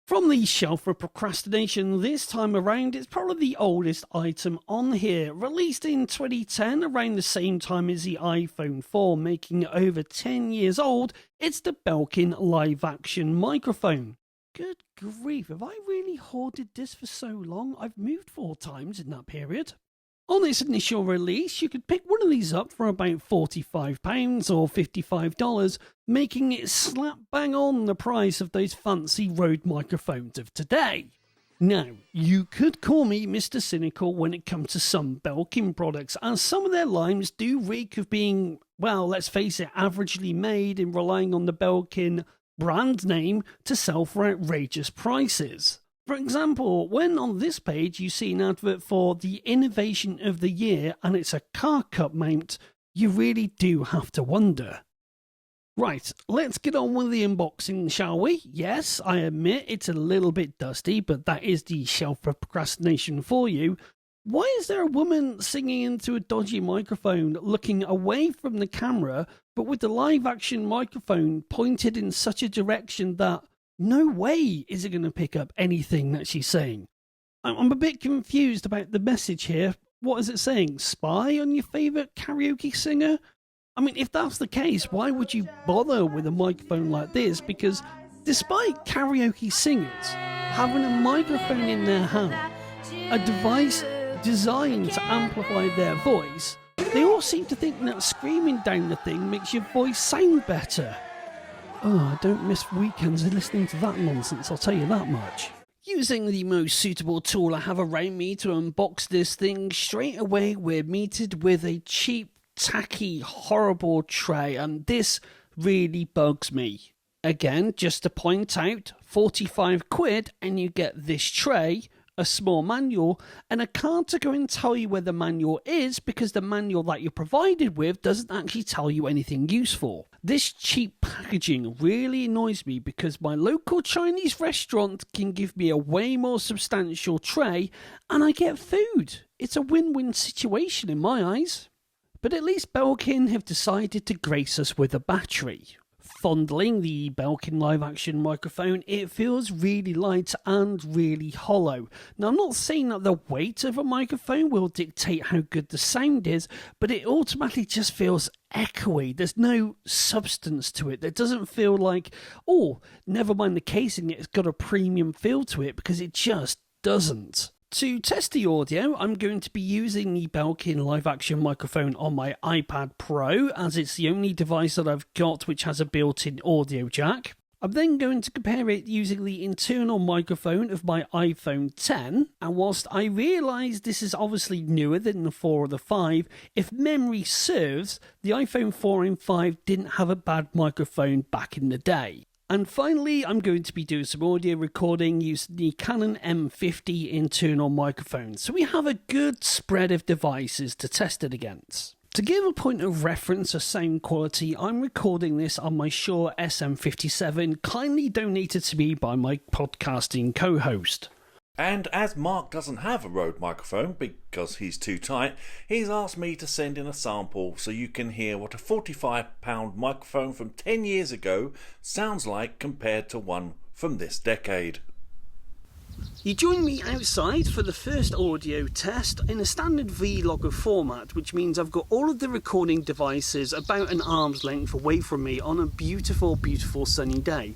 From the shelf for procrastination this time around, it's probably the oldest item on here. Released in 2010, around the same time as the iPhone 4, making it over 10 years old, it's the Belkin LiveAction microphone. Good grief, have I really hoarded this for so long? I've moved 4 times in that period. On its initial release, you could pick one of these up for about £45 or $55, making it slap bang on the price of those fancy Rode microphones of today. Now, you could call me Mr. Cynical when it comes to some Belkin products, as some of their lines do reek of being, well, let's face it, averagely made and relying on the Belkin brand name to sell for outrageous prices. For example, when on this page you see an advert for the Innovation of the Year and it's a car cup mount, you really do have to wonder. Right, let's get on with the unboxing, shall we? Yes, I admit it's a little bit dusty, but that is the shelf for procrastination for you. Why is there a woman singing into a dodgy microphone looking away from the camera, but with the live action microphone pointed in such a direction that no way is it going to pick up anything that she's saying? I'm a bit confused about the message here. What is it saying? Spy on your favourite karaoke singer? I mean, if that's the case, why would you bother with a microphone like this? Because despite karaoke singers having a microphone in their hand, a device designed to amplify their voice, they all seem to think that screaming down the thing makes your voice sound better. Oh, I don't miss weekends listening to that nonsense, I'll tell you that much. Using the most suitable tool I have around me to unbox this thing, straight away we're meted with a cheap, tacky, horrible tray, and this really bugs me. Again, just to point out, 45 quid and you get this tray, a small manual, and I can't go and tell you where the manual is because the manual that you're provided with doesn't actually tell you anything useful. This cheap packaging really annoys me because my local Chinese restaurant can give me a way more substantial tray and I get food. It's a win-win situation in my eyes. But at least Belkin have decided to grace us with a battery. Fondling the Belkin live action microphone, it feels really light and really hollow. Now, I'm not saying that the weight of a microphone will dictate how good the sound is, but it automatically just feels echoey. There's no substance to it. It doesn't feel like, oh, never mind the casing, it's got a premium feel to it, because it just doesn't. To test the audio, I'm going to be using the Belkin live-action microphone on my iPad Pro, as it's the only device that I've got which has a built-in audio jack. I'm then going to compare it using the internal microphone of my iPhone 10, and whilst I realise this is obviously newer than the 4 or the 5, if memory serves, the iPhone 4 and 5 didn't have a bad microphone back in the day. And finally, I'm going to be doing some audio recording using the Canon M50 internal microphone, so we have a good spread of devices to test it against. To give a point of reference of sound quality, I'm recording this on my Shure SM57, kindly donated to me by my podcasting co-host. And as Mark doesn't have a Rode microphone because he's too tight, he's asked me to send in a sample so you can hear what a £45 microphone from 10 years ago sounds like compared to one from this decade. You join me outside for the first audio test in a standard vlogger format, which means I've got all of the recording devices about an arm's length away from me on a beautiful, beautiful sunny day.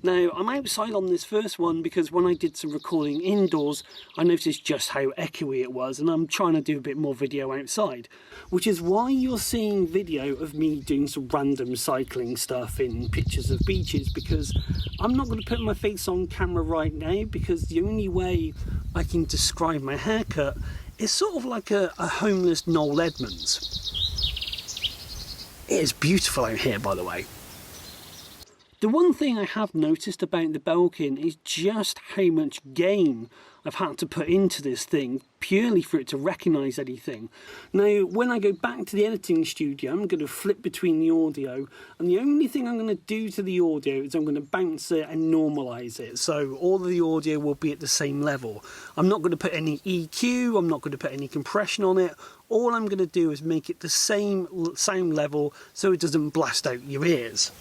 Now, I'm outside on this first one because when I did some recording indoors, I noticed just how echoey it was, and I'm trying to do a bit more video outside, which is why you're seeing video of me doing some random cycling stuff in pictures of beaches, because I'm not going to put my face on camera right now because the only way I can describe my haircut is sort of like a homeless Noel Edmonds. It is beautiful out here, by the way. The one thing I have noticed about the Belkin is just how much gain I've had to put into this thing purely for it to recognise anything. Now, when I go back to the editing studio, I'm going to flip between the audio, and the only thing I'm going to do to the audio is I'm going to bounce it and normalise it, so all of the audio will be at the same level. I'm not going to put any EQ, I'm not going to put any compression on it. All I'm going to do is make it the same sound level so it doesn't blast out your ears.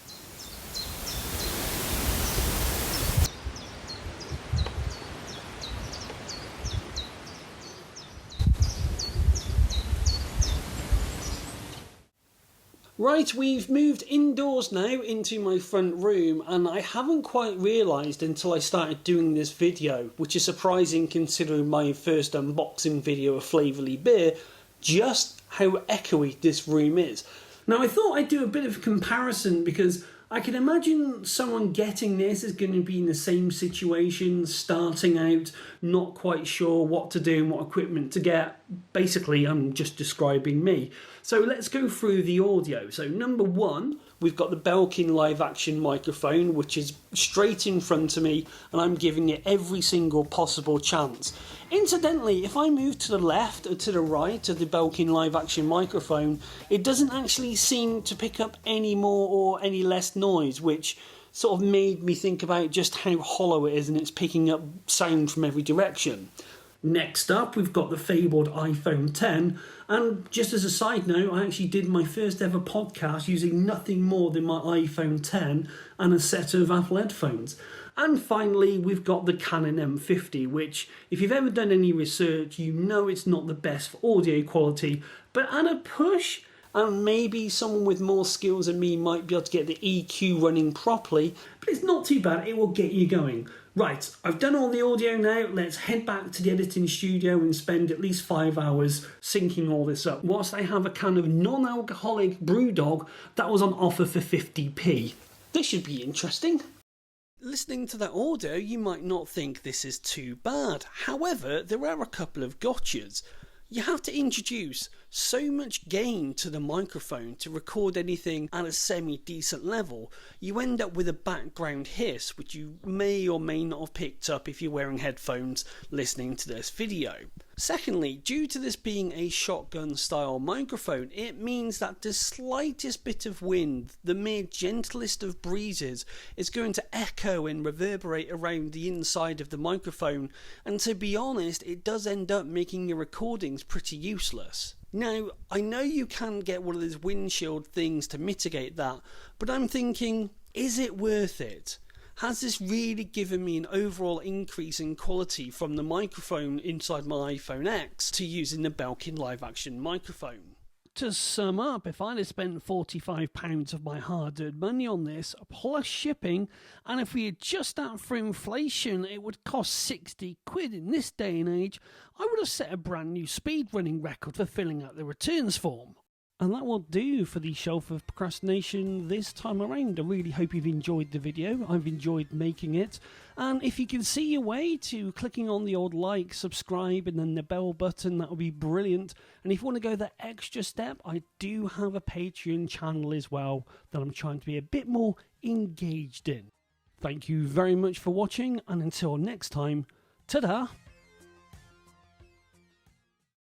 Right, we've moved indoors now into my front room, and I haven't quite realised until I started doing this video, which is surprising considering my first unboxing video of Flavorly Beer, just how echoey this room is. Now I thought I'd do a bit of a comparison because I can imagine someone getting this is going to be in the same situation, starting out, not quite sure what to do and what equipment to get. Basically, I'm just describing me. So let's go through the audio. So number one, we've got the Belkin LiveAction microphone, which is straight in front of me, and I'm giving it every single possible chance. Incidentally, if I move to the left or to the right of the Belkin LiveAction microphone, it doesn't actually seem to pick up any more or any less noise, which sort of made me think about just how hollow it is and it's picking up sound from every direction. Next up, we've got the fabled iPhone 10, and just as a side note, I actually did my first ever podcast using nothing more than my iPhone 10 and a set of Apple headphones. And finally, we've got the Canon M50, which, if you've ever done any research, you know it's not the best for audio quality, but at a push, and maybe someone with more skills than me might be able to get the EQ running properly, but it's not too bad, it will get you going. Right, I've done all the audio now, let's head back to the editing studio and spend at least 5 hours syncing all this up, whilst I have a kind of non-alcoholic brewdog that was on offer for 50p. This should be interesting. Listening to that audio, you might not think this is too bad. However, there are a couple of gotchas. You have to introduce so much gain to the microphone to record anything at a semi-decent level. You end up with a background hiss, which you may or may not have picked up if you're wearing headphones listening to this video. Secondly, due to this being a shotgun style microphone, it means that the slightest bit of wind, the mere gentlest of breezes, is going to echo and reverberate around the inside of the microphone, and to be honest, it does end up making your recordings pretty useless. Now, I know you can get one of those windshield things to mitigate that, but I'm thinking, is it worth it? Has this really given me an overall increase in quality from the microphone inside my iPhone X to using the Belkin LiveAction microphone? To sum up, if I'd have spent £45 of my hard-earned money on this, plus shipping, and if we adjust that for inflation, it would cost 60 quid in this day and age, I would have set a brand new speedrunning record for filling out the returns form. And that will do for the shelf of procrastination this time around. I really hope you've enjoyed the video. I've enjoyed making it. And if you can see your way to clicking on the old like, subscribe, and then the bell button, that would be brilliant. And if you want to go that extra step, I do have a Patreon channel as well that I'm trying to be a bit more engaged in. Thank you very much for watching, and until next time, ta-da!